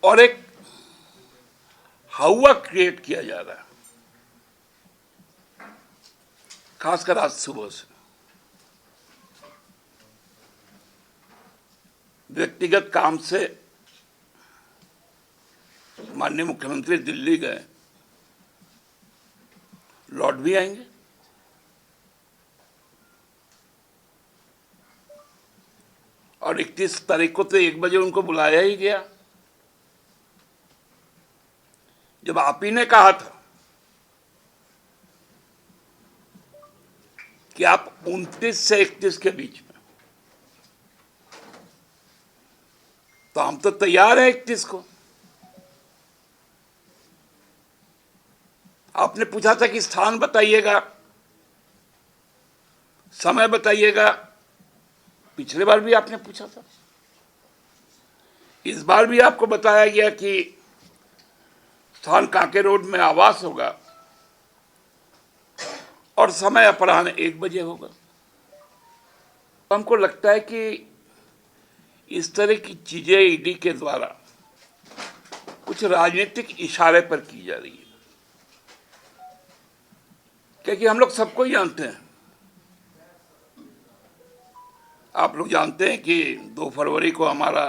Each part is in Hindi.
और एक हवा क्रिएट किया जा रहा है, खासकर आज सुबह से। व्यक्तिगत काम से माननीय मुख्यमंत्री दिल्ली गए, लौट भी आएंगे। और 31 तारीख को तो 1 बजे उनको बुलाया ही गया, जब आप ही ने कहा था कि आप 29 से 31 के बीच में, तो हम तो तैयार हैं 31 को। आपने पूछा था कि स्थान बताइएगा, समय बताइएगा। पिछले बार भी आपने पूछा था, इस बार भी आपको बताया गया कि स्थान कांके रोड में आवास होगा और समय अपराह्न 1 बजे होगा। हमको लगता है कि इस तरह की चीजें ईडी के द्वारा कुछ राजनीतिक इशारे पर की जा रही है, क्योंकि हम लोग सबको ही जानते हैं। आप लोग जानते हैं कि 2 फरवरी को हमारा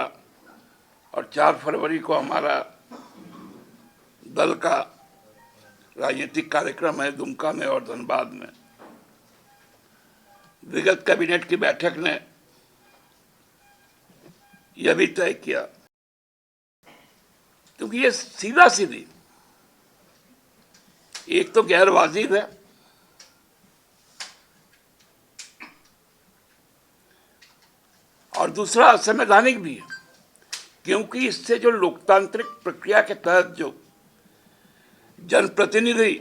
और 4 फरवरी को हमारा दल का राजनीतिक कार्यक्रम है दुमका में और धनबाद में। विगत कैबिनेट की बैठक ने यह भी तय किया, क्योंकि ये सीधा सीधी एक तो गैर वाजिब है और दूसरा असंवैधानिक भी है, क्योंकि इससे जो लोकतांत्रिक प्रक्रिया के तहत जो जनप्रतिनिधि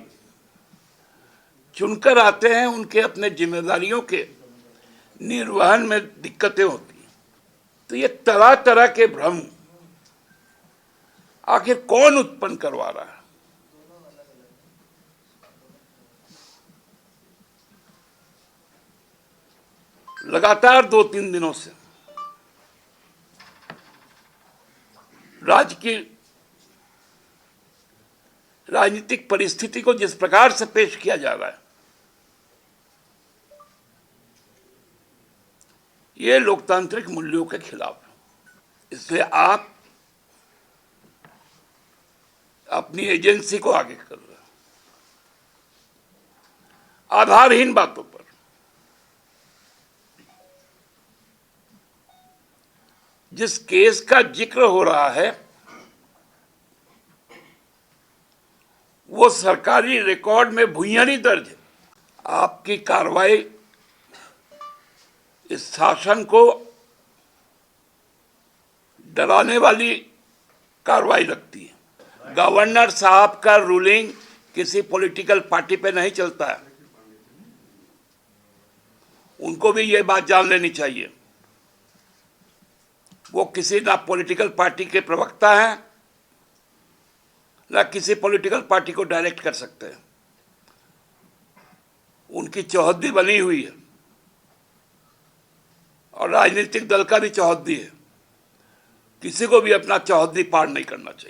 चुनकर आते हैं, उनके अपने जिम्मेदारियों के निर्वहन में दिक्कतें होती हैं। तो ये तरह तरह के भ्रम आखिर कौन उत्पन्न करवा रहा है? लगातार 2-3 दिनों से राज्य की राजनीतिक परिस्थिति को जिस प्रकार से पेश किया जा रहा है, ये लोकतांत्रिक मूल्यों के खिलाफ है। इसलिए आप अपनी एजेंसी को आगे कर रहे हैं आधारहीन बातों पर। जिस केस का जिक्र हो रहा है वो सरकारी रिकॉर्ड में भुइयारी दर्ज है। आपकी कार्रवाई इस शासन को डराने वाली कार्रवाई लगती है। गवर्नर साहब का रूलिंग किसी पॉलिटिकल पार्टी पे नहीं चलता है, उनको भी ये बात जान लेनी चाहिए। वो किसी ना पॉलिटिकल पार्टी के प्रवक्ता हैं, ना किसी पॉलिटिकल पार्टी को डायरेक्ट कर सकते हैं। उनकी चौहद्दी बनी हुई है और राजनीतिक दल का भी चौहद्दी है। किसी को भी अपना चौहद्दी पार नहीं करना चाहिए।